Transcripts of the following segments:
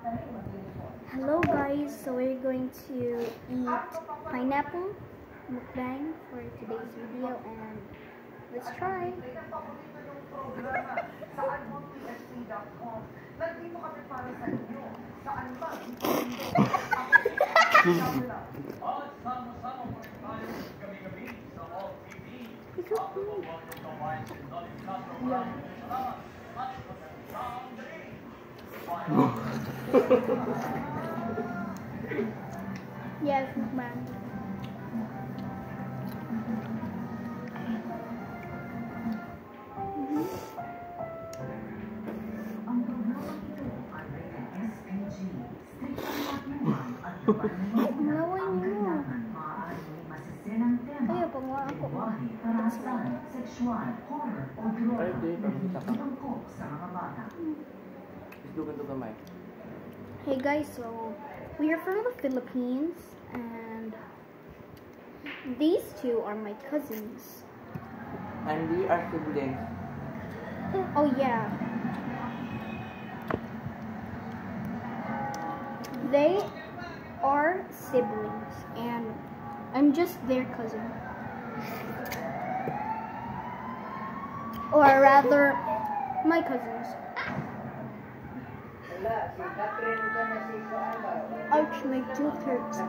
Hello guys, so we're going to eat pineapple mukbang for today's video and let's try. Yes, mukbang. Malaway mo. Ay, panguha ako. Ay, di. Pagkita ka. Islugan to gamay. Hey guys, so we are from the Philippines and these two are my cousins. And we are siblings. Oh yeah. They are siblings and I'm just their cousin. Or rather, my cousins. Ouch, my tooth hurts.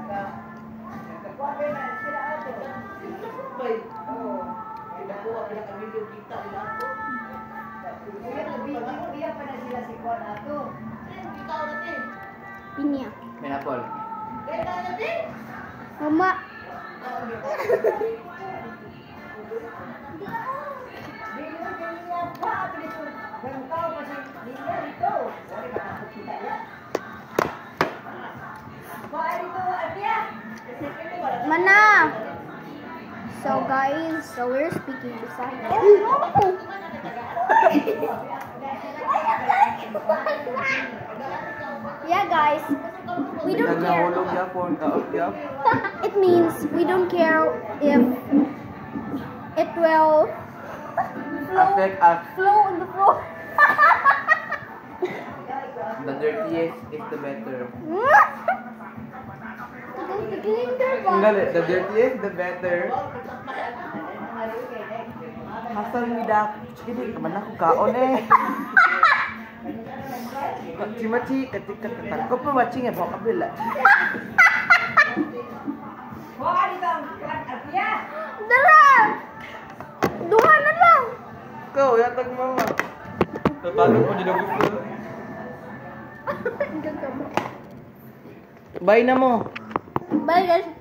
Pinya. Pineapple. Mama. Mana? So guys, so we're speaking beside. Oh no! Yeah guys, we don't care. It means we don't care if it will Affect us. flow on the floor. The dirtiest is the better. The dirtiest, the better. Hasan midak. Hindi ka man ako kaon eh. Machi, ketika ko pa machi nga baka kabila. Dara! Duha na lang! Ikaw, yatag mama. Tatalo ko din ako. Bye na mo. Bye guys!